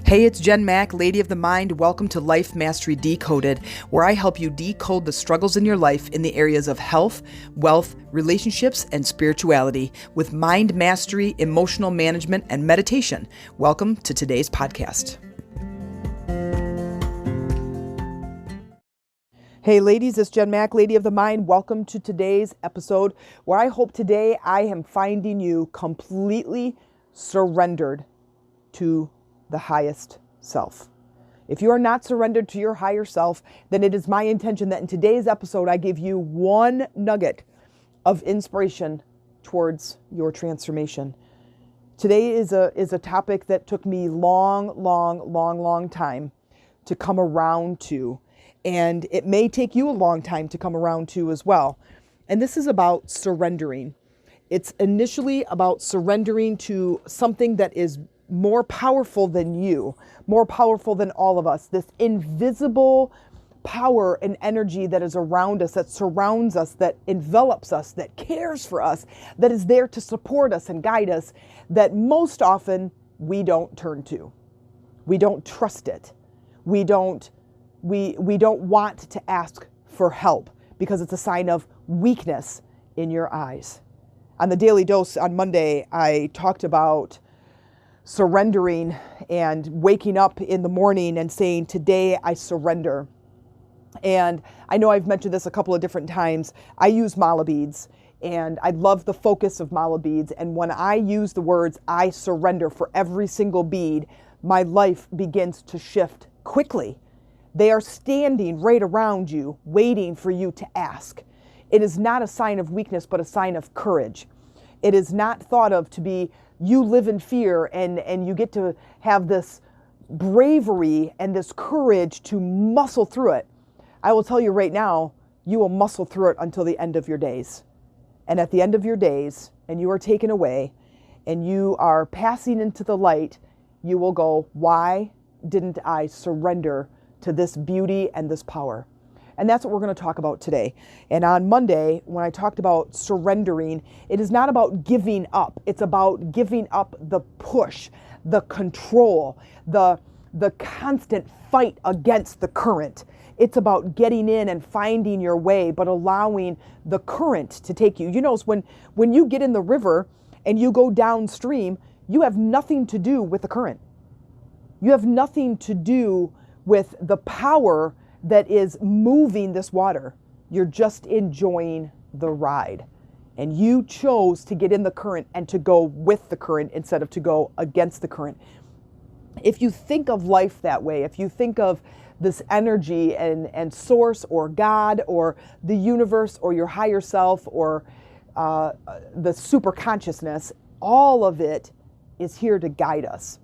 Hey, it's Jen Mack, Lady of the Mind. Welcome to Life Mastery Decoded, where I help you decode the struggles in your life in the areas of health, wealth, relationships, and spirituality with mind mastery, emotional management, and meditation. Welcome to today's podcast. Hey ladies, it's Jen Mack, Lady of the Mind. Welcome to today's episode where I hope today I am finding you completely surrendered to the highest self. If you are not surrendered to your higher self, then it is my intention that in today's episode I give you one nugget of inspiration towards your transformation. Today is a topic that took me long time to come around to. And it may take you a long time to come around to as well. And this is about surrendering. It's initially about surrendering to something that is more powerful than you, more powerful than all of us. This invisible power and energy that is around us, that surrounds us, that envelops us, that cares for us, that is there to support us and guide us, that most often we don't turn to. We don't trust it. We don't want to ask for help because it's a sign of weakness in your eyes. On the Daily Dose on Monday, I talked about surrendering and waking up in the morning and saying, today I surrender. And I know I've mentioned this a couple of different times. I use mala beads and I love the focus of mala beads. And when I use the words, I surrender for every single bead, my life begins to shift quickly. They are standing right around you, waiting for you to ask. It is not a sign of weakness, but a sign of courage. It is not thought of to be you live in fear and you get to have this bravery and this courage to muscle through it. I will tell you right now, you will muscle through it until the end of your days. And at the end of your days, and you are taken away, and you are passing into the light, you will go, why didn't I surrender to this beauty and this power? And that's what we're going to talk about today. And on Monday, when I talked about surrendering, it is not about giving up. It's about giving up the push, the control, the constant fight against the current. It's about getting in and finding your way, but allowing the current to take you. You know, when you get in the river and you go downstream, you have nothing to do with the current. You have nothing to do with the power that is moving this water. You're just enjoying the ride. And you chose to get in the current and to go with the current instead of to go against the current. If you think of life that way, if you think of this energy and source or God or the universe or your higher self or the super consciousness, all of it is here to guide us.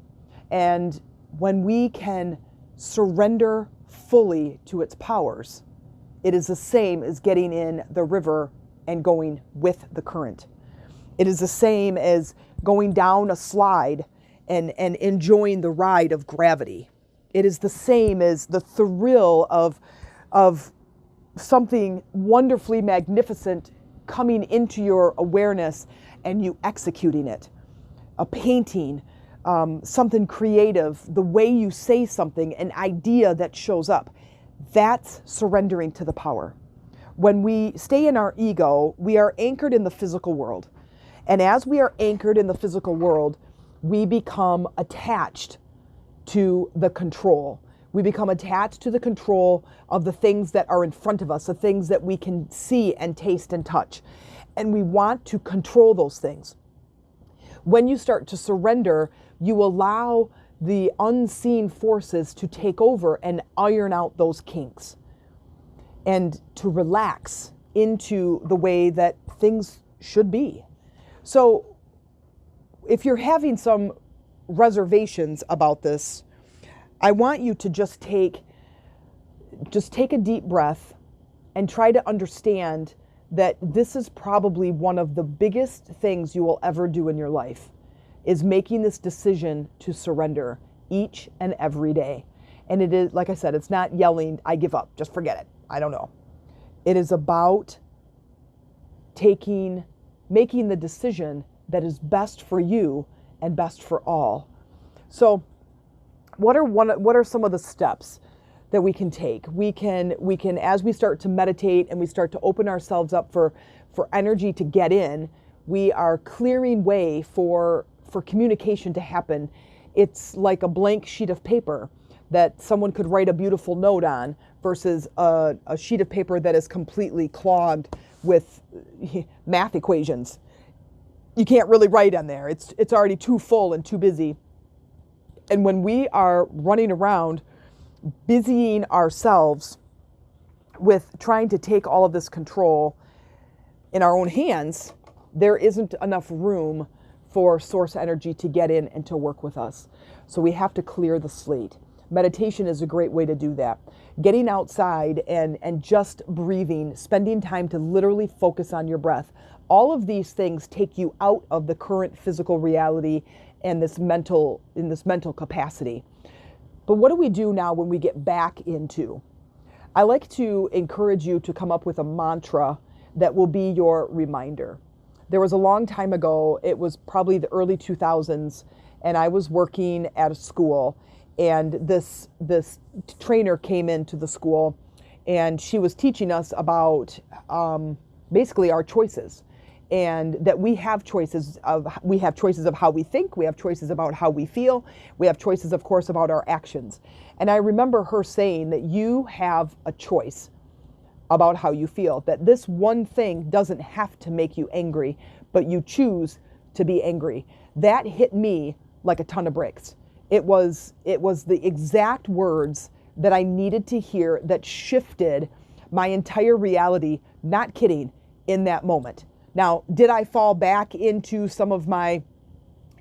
And when we can surrender fully to its powers, it is the same as getting in the river and going with the current. It is the same as going down a slide and enjoying the ride of gravity. It is the same as the thrill of something wonderfully magnificent coming into your awareness and you executing it. A painting, something creative, the way you say something, an idea that shows up. That's surrendering to the power. When we stay in our ego, we are anchored in the physical world. And as we are anchored in the physical world, we become attached to the control. We become attached to the control of the things that are in front of us, the things that we can see and taste and touch. And we want to control those things. When you start to surrender, you allow the unseen forces to take over and iron out those kinks and to relax into the way that things should be. So if you're having some reservations about this, I want you to just take a deep breath and try to understand that this is probably one of the biggest things you will ever do in your life, is making this decision to surrender each and every day. And it is, like I said, it's not yelling, I give up, just forget it, I don't know. It is about making the decision that is best for you and best for all. So what are some of the steps that we can take? We can, as we start to meditate and we start to open ourselves up for energy to get in, we are clearing way for communication to happen. It's like a blank sheet of paper that someone could write a beautiful note on versus a sheet of paper that is completely clogged with math equations. You can't really write on there. It's already too full and too busy. And when we are running around busying ourselves with trying to take all of this control in our own hands, there isn't enough room for source energy to get in and to work with us. So we have to clear the slate. Meditation is a great way to do that. Getting outside and just breathing, spending time to literally focus on your breath. All of these things take you out of the current physical reality and this mental capacity. But what do we do now when we get back into? I like to encourage you to come up with a mantra that will be your reminder. There was a long time ago, it was probably the early 2000s, and I was working at a school, and this trainer came into the school, and she was teaching us about basically our choices. And that we have choices of how we think, we have choices about how we feel, we have choices, of course, about our actions. And I remember her saying that you have a choice about how you feel, that this one thing doesn't have to make you angry, but you choose to be angry. That hit me like a ton of bricks. It was the exact words that I needed to hear that shifted my entire reality, not kidding, in that moment. Now, did I fall back into some of my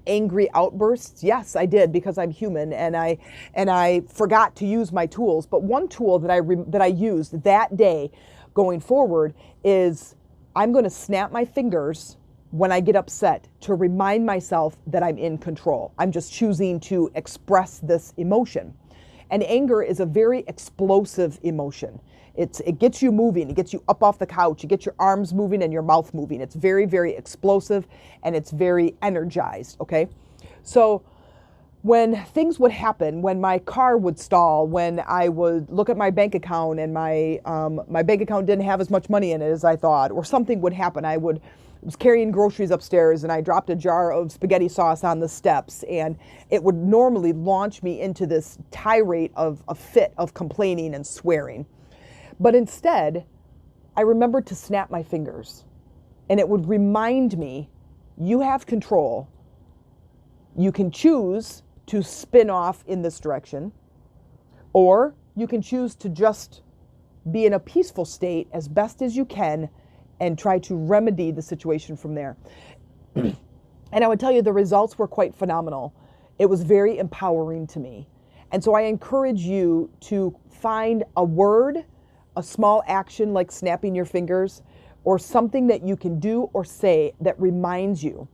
angry outbursts? Yes, I did, because I'm human, and I forgot to use my tools. But one tool that I used that day going forward is I'm going to snap my fingers when I get upset to remind myself that I'm in control. I'm just choosing to express this emotion. And anger is a very explosive emotion. It gets you moving, it gets you up off the couch, it gets your arms moving and your mouth moving. It's very, very explosive, and it's very energized, okay? So when things would happen, when my car would stall, when I would look at my bank account and my bank account didn't have as much money in it as I thought, or something would happen, I was carrying groceries upstairs and I dropped a jar of spaghetti sauce on the steps, and it would normally launch me into this tirade of a fit of complaining and swearing. But instead, I remembered to snap my fingers, and it would remind me, you have control. You can choose to spin off in this direction, or you can choose to just be in a peaceful state as best as you can and try to remedy the situation from there. And I would tell you the results were quite phenomenal. It was very empowering to me. And so I encourage you to find a word, a small action like snapping your fingers, or something that you can do or say that reminds you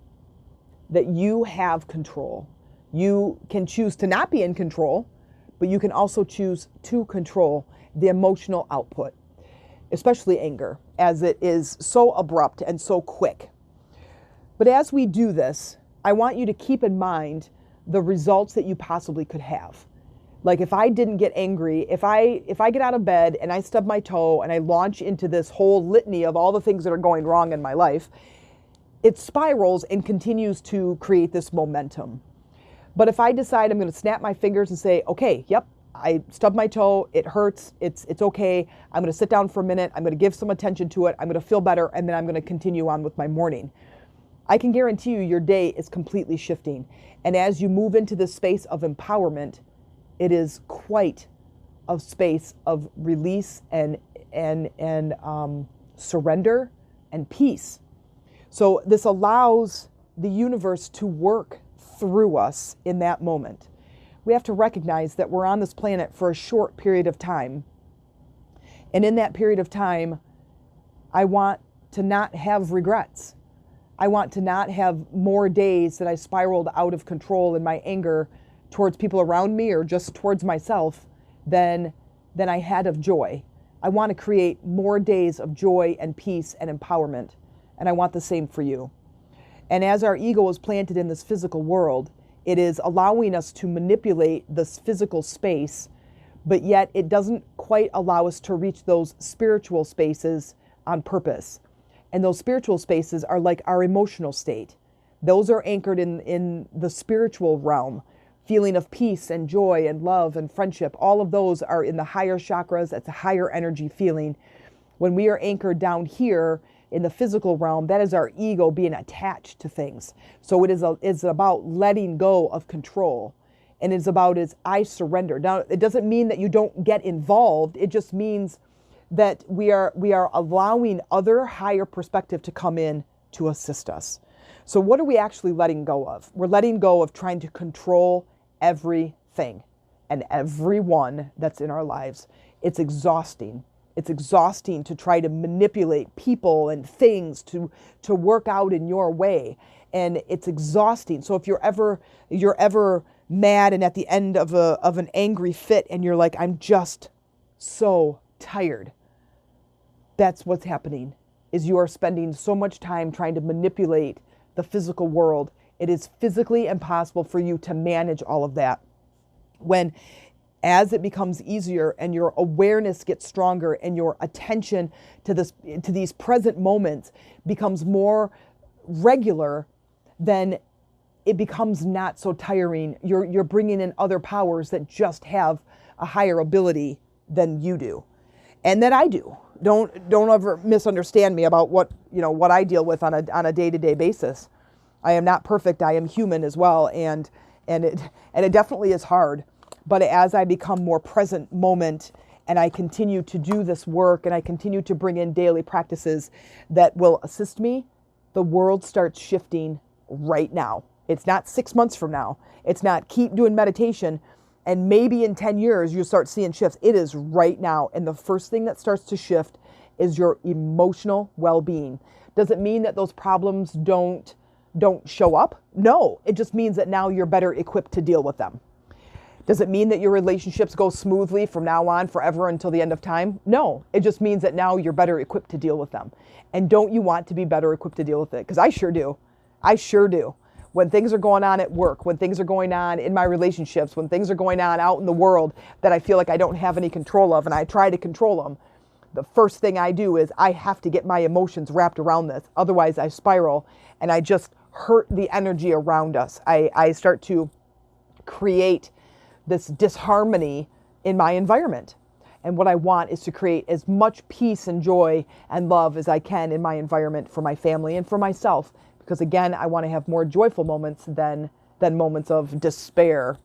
that you have control. You can choose to not be in control, but you can also choose to control the emotional output, especially anger, as it is so abrupt and so quick. But as we do this, I want you to keep in mind the results that you possibly could have. Like if I didn't get angry, if I get out of bed and I stub my toe and I launch into this whole litany of all the things that are going wrong in my life, it spirals and continues to create this momentum. But if I decide I'm going to snap my fingers and say, okay, yep, I stubbed my toe, it hurts, it's okay, I'm going to sit down for a minute, I'm going to give some attention to it, I'm going to feel better, and then I'm going to continue on with my morning. I can guarantee you your day is completely shifting. And as you move into this space of empowerment, it is quite a space of release and surrender and peace. So this allows the universe to work through us in that moment. We have to recognize that we're on this planet for a short period of time. And in that period of time, I want to not have regrets. I want to not have more days that I spiraled out of control in my anger towards people around me or just towards myself than I had of joy. I want to create more days of joy and peace and empowerment. And I want the same for you. And as our ego is planted in this physical world, It is allowing us to manipulate this physical space, but yet it doesn't quite allow us to reach those spiritual spaces on purpose. And those spiritual spaces are like our emotional state. Those are anchored in the spiritual realm. Feeling of peace and joy and love and friendship, all of those are in the higher chakras. It's a higher energy feeling. When we are anchored down here in the physical realm, that is our ego being attached to things. So it's about letting go of control. And it's about I surrender. Now, it doesn't mean that you don't get involved. It just means that we are allowing other higher perspective to come in to assist us. So what are we actually letting go of? We're letting go of trying to control everything and everyone that's in our lives. It's exhausting. It's exhausting to try to manipulate people and things to work out in your way. And it's exhausting. So if you're ever mad and at the end of an angry fit and you're like, I'm just so tired. That's what's happening, is you are spending so much time trying to manipulate the physical world. It is physically impossible for you to manage all of that. As it becomes easier and your awareness gets stronger and your attention to these present moments becomes more regular, then it becomes not so tiring. You're bringing in other powers that just have a higher ability than you do, and that I do. Don't ever misunderstand me about what I deal with on a day-to-day basis. I am not perfect. I am human as well, and it definitely is hard. But as I become more present moment and I continue to do this work and I continue to bring in daily practices that will assist me, the world starts shifting right now. It's not 6 months from now. It's not keep doing meditation and maybe in 10 years you start seeing shifts. It is right now. And the first thing that starts to shift is your emotional well-being. Does it mean that those problems don't show up? No, it just means that now you're better equipped to deal with them. Does it mean that your relationships go smoothly from now on forever until the end of time? No, it just means that now you're better equipped to deal with them. And don't you want to be better equipped to deal with it? Because I sure do. I sure do. When things are going on at work, when things are going on in my relationships, when things are going on out in the world that I feel like I don't have any control of and I try to control them, the first thing I do is I have to get my emotions wrapped around this. Otherwise I spiral and I just hurt the energy around us. I start to create this disharmony in my environment. And what I want is to create as much peace and joy and love as I can in my environment for my family and for myself. Because again, I want to have more joyful moments than moments of despair.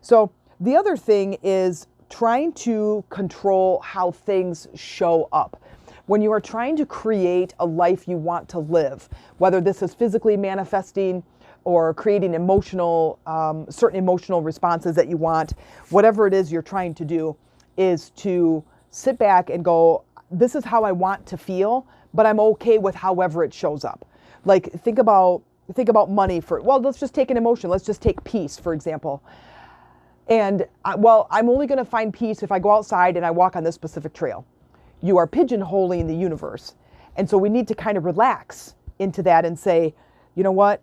So the other thing is trying to control how things show up. When you are trying to create a life you want to live, whether this is physically manifesting or creating certain emotional responses that you want, whatever it is you're trying to do, is to sit back and go, this is how I want to feel, but I'm okay with however it shows up. Like think about money let's just take an emotion. Let's just take peace, for example. And I'm only going to find peace if I go outside and I walk on this specific trail. You are pigeonholing the universe. And so we need to kind of relax into that and say, you know what?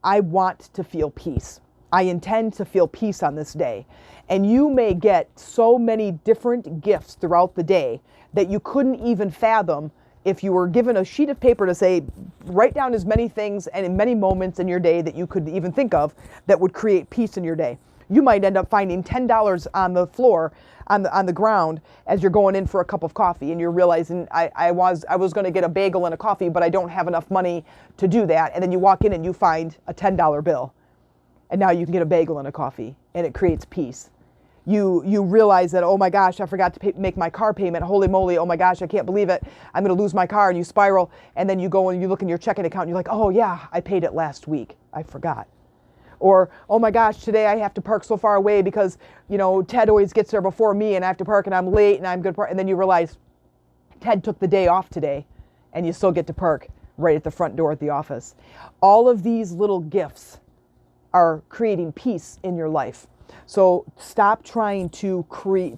I want to feel peace. I intend to feel peace on this day. And you may get so many different gifts throughout the day that you couldn't even fathom if you were given a sheet of paper to say, write down as many things and in many moments in your day that you could even think of that would create peace in your day. You might end up finding $10 on the floor, on the ground as you're going in for a cup of coffee, and you're realizing I was going to get a bagel and a coffee, but I don't have enough money to do that. And then you walk in and you find a $10 bill, and now you can get a bagel and a coffee, and it creates peace. You realize that, oh my gosh, I forgot to make my car payment. Holy moly, oh my gosh, I can't believe it. I'm going to lose my car, and you spiral, and then you go and you look in your checking account, and you're like, oh yeah, I paid it last week. I forgot. Or, oh my gosh, today I have to park so far away because, Ted always gets there before me and I have to park and I'm late and I'm good to park. And then you realize Ted took the day off today and you still get to park right at the front door at the office. All of these little gifts are creating peace in your life. So stop trying to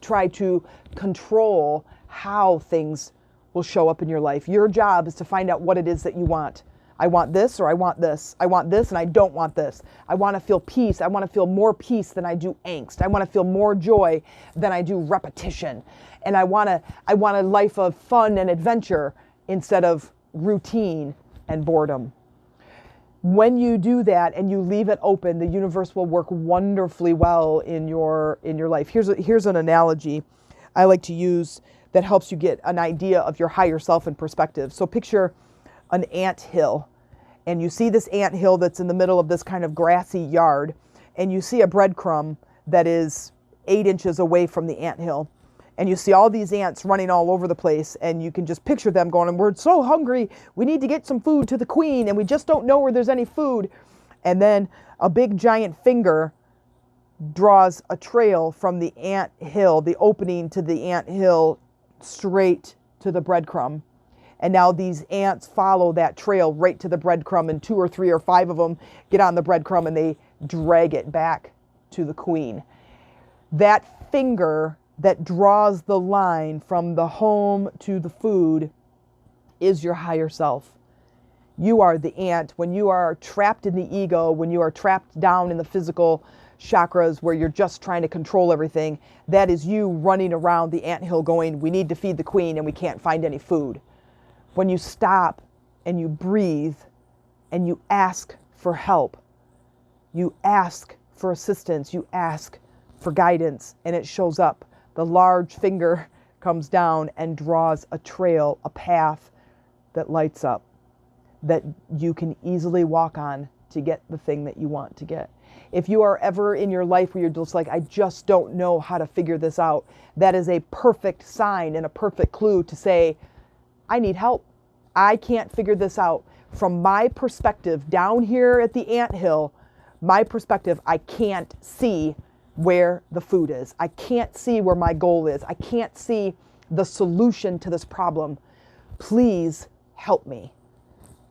try to control how things will show up in your life. Your job is to find out what it is that you want. I want this or I want this. I want this and I don't want this. I want to feel peace. I want to feel more peace than I do angst. I want to feel more joy than I do repetition. And I want a life of fun and adventure instead of routine and boredom. When you do that and you leave it open, the universe will work wonderfully well in your life. Here's an analogy I like to use that helps you get an idea of your higher self in perspective. So picture an ant hill, and you see this ant hill that's in the middle of this kind of grassy yard, and you see a breadcrumb that is 8 inches away from the ant hill. And you see all these ants running all over the place, and you can just picture them going, we're so hungry, we need to get some food to the queen, and we just don't know where there's any food. And then a big giant finger draws a trail from the ant hill, the opening to the ant hill, straight to the breadcrumb. And now these ants follow that trail right to the breadcrumb, and 2 or 3 or 5 of them get on the breadcrumb and they drag it back to the queen. That finger that draws the line from the home to the food is your higher self. You are the ant. When you are trapped in the ego, when you are trapped down in the physical chakras where you're just trying to control everything, that is you running around the anthill going, we need to feed the queen and we can't find any food. When you stop and you breathe and you ask for help, you ask for assistance, you ask for guidance, and it shows up. The large finger comes down and draws a trail, a path that lights up, that you can easily walk on to get the thing that you want to get. If you are ever in your life where you're just like, I just don't know how to figure this out, that is a perfect sign and a perfect clue to say, I need help. I can't figure this out. From my perspective, down here at the anthill, my perspective, I can't see where the food is. I can't see where my goal is. I can't see the solution to this problem. Please help me.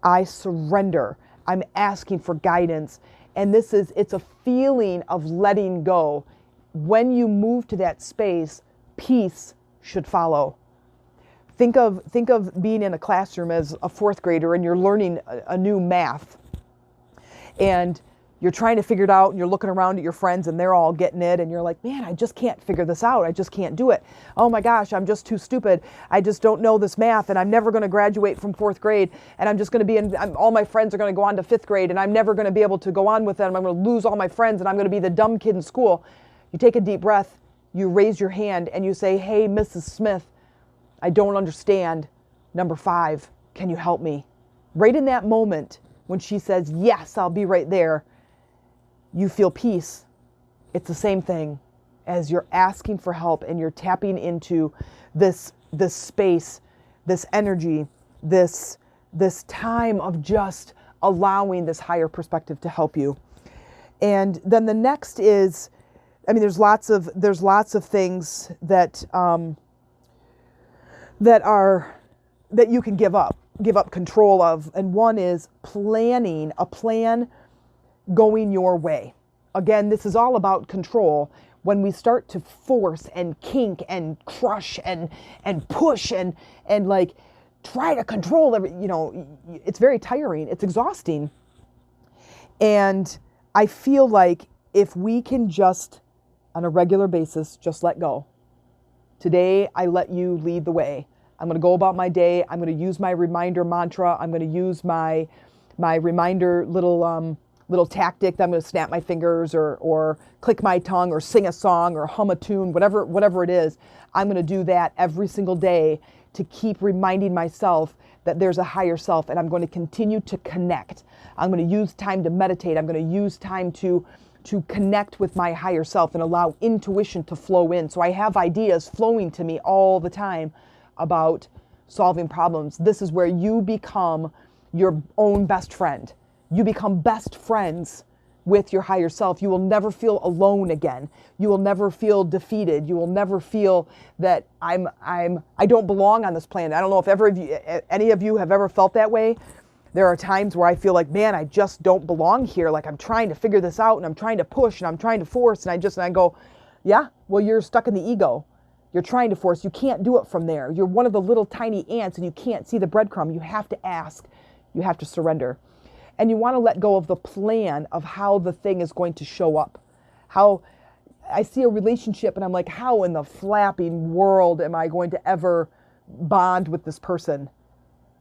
I surrender. I'm asking for guidance. And it's a feeling of letting go. When you move to that space, peace should follow. Think of being in a classroom as a 4th grader and you're learning a new math. And you're trying to figure it out and you're looking around at your friends and they're all getting it and you're like, man, I just can't figure this out. I just can't do it. Oh my gosh, I'm just too stupid. I just don't know this math and I'm never going to graduate from 4th grade and I'm just going to be all my friends are going to go on to 5th grade and I'm never going to be able to go on with them. I'm going to lose all my friends and I'm going to be the dumb kid in school. You take a deep breath, you raise your hand and you say, hey, Mrs. Smith, I don't understand. Number 5, can you help me? Right in that moment when she says, yes, I'll be right there, you feel peace. It's the same thing as you're asking for help and you're tapping into this space, this energy, this time of just allowing this higher perspective to help you. And then the next is, there's lots of things that that you can give up control of. And one is planning a plan going your way. Again, this is all about control. When we start to force and kink and crush and push and like try to control it's very tiring. It's exhausting. And I feel like if we can just, on a regular basis, just let go. Today, I let you lead the way. I'm going to go about my day. I'm going to use my reminder mantra. I'm going to use my reminder little tactic that I'm going to snap my fingers or click my tongue or sing a song or hum a tune, whatever it is. I'm going to do that every single day to keep reminding myself that there's a higher self, and I'm going to continue to connect. I'm going to use time to meditate. I'm going to use time to connect with my higher self and allow intuition to flow in. So I have ideas flowing to me all the time about solving problems. This is where you become your own best friend. You become best friends with your higher self. You will never feel alone again. You will never feel defeated. You will never feel that I don't belong on this planet. I don't know if any of you have ever felt that way. There are times where I feel like, man, I just don't belong here. Like I'm trying to figure this out and I'm trying to push and I'm trying to force and I go, yeah, well, you're stuck in the ego. You're trying to force. You can't do it from there. You're one of the little tiny ants and you can't see the breadcrumb. You have to ask. You have to surrender. And you want to let go of the plan of how the thing is going to show up. How I see a relationship and I'm like, how in the flapping world am I going to ever bond with this person?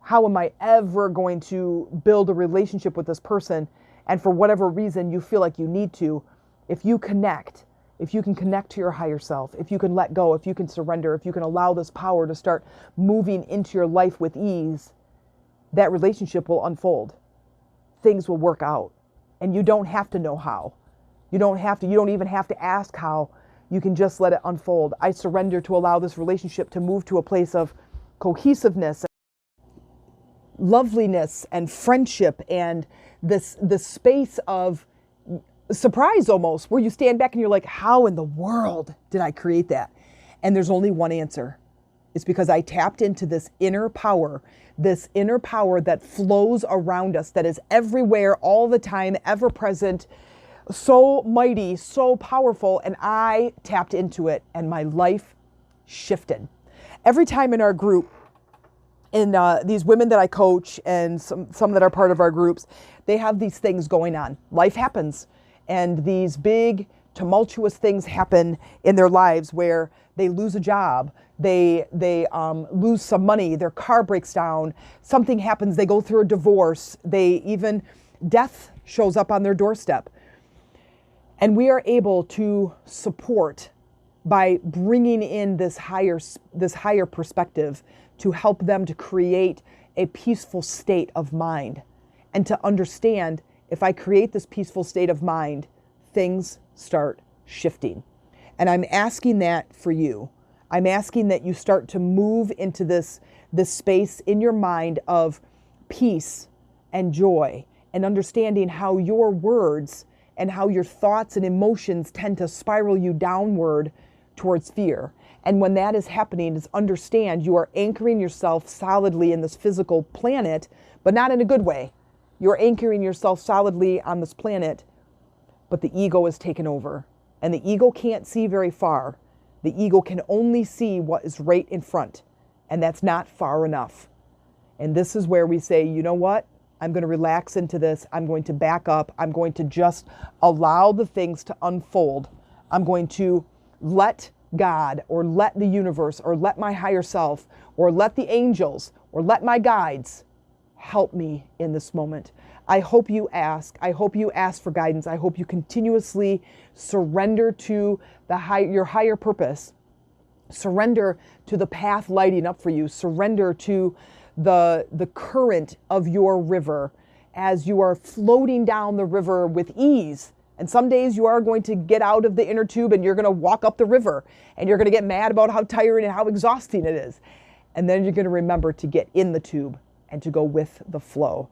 How am I ever going to build a relationship with this person? And for whatever reason you feel like you need to, if you can connect to your higher self, if you can let go, if you can surrender, if you can allow this power to start moving into your life with ease, that relationship will unfold. Things will work out. And you don't have to know how. You don't even have to ask how. You can just let it unfold. I surrender to allow this relationship to move to a place of cohesiveness, loveliness, and friendship, and this space of surprise almost, where you stand back and you're like, how in the world did I create that? And there's only one answer. It's because I tapped into this inner power that flows around us, that is everywhere, all the time, ever present, so mighty, so powerful, and I tapped into it, and my life shifted. Every time in our group, in these women that I coach and some that are part of our groups, they have these things going on. Life happens, and these big, tumultuous things happen in their lives where they lose a job, they lose some money, their car breaks down, something happens, they go through a divorce, death shows up on their doorstep. And we are able to support by bringing in this higher perspective to help them to create a peaceful state of mind, and to understand, if I create this peaceful state of mind, things start shifting. And I'm asking that for you. I'm asking that you start to move into this space in your mind of peace and joy, and understanding how your words and how your thoughts and emotions tend to spiral you downward towards fear. And when that is happening, is understand you are anchoring yourself solidly in this physical planet, but not in a good way. You're anchoring yourself solidly on this planet, but the ego is taken over. And the ego can't see very far. The ego can only see what is right in front, and that's not far enough. And this is where we say, you know what? I'm going to relax into this. I'm going to back up. I'm going to just allow the things to unfold. I'm going to let God, or let the universe, or let my higher self, or let the angels, or let my guides help me in this moment. I hope you ask. I hope you ask for guidance. I hope you continuously surrender to your higher purpose. Surrender to the path lighting up for you. Surrender to the current of your river as you are floating down the river with ease. And some days you are going to get out of the inner tube and you're going to walk up the river, and you're going to get mad about how tiring and how exhausting it is. And then you're going to remember to get in the tube and to go with the flow.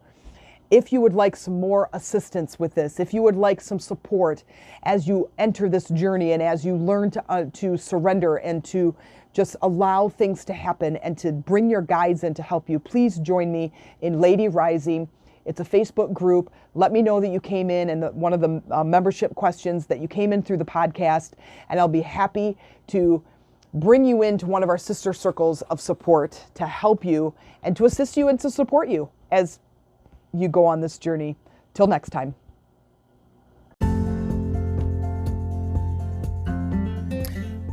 If you would like some more assistance with this, if you would like some support as you enter this journey and as you learn to surrender and to just allow things to happen and to bring your guides in to help you, please join me in Lady Rising. It's a Facebook group. Let me know that you came in, and one of the membership questions that you came in through the podcast, and I'll be happy to bring you into one of our sister circles of support to help you and to assist you and to support you as you go on this journey. Till next time.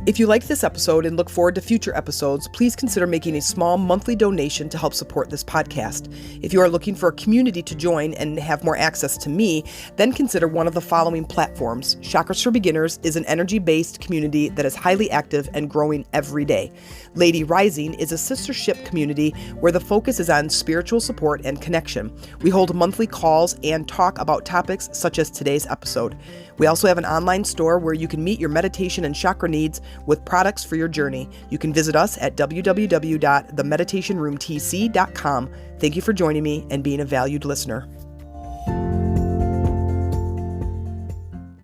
If you liked this episode and look forward to future episodes, please consider making a small monthly donation to help support this podcast. If you are looking for a community to join and have more access to me, then consider one of the following platforms. Chakras for Beginners is an energy-based community that is highly active and growing every day. Lady Rising is a sistership community where the focus is on spiritual support and connection. We hold monthly calls and talk about topics such as today's episode. We also have an online store where you can meet your meditation and chakra needs with products for your journey. You can visit us at www.themeditationroomtc.com. Thank you for joining me and being a valued listener.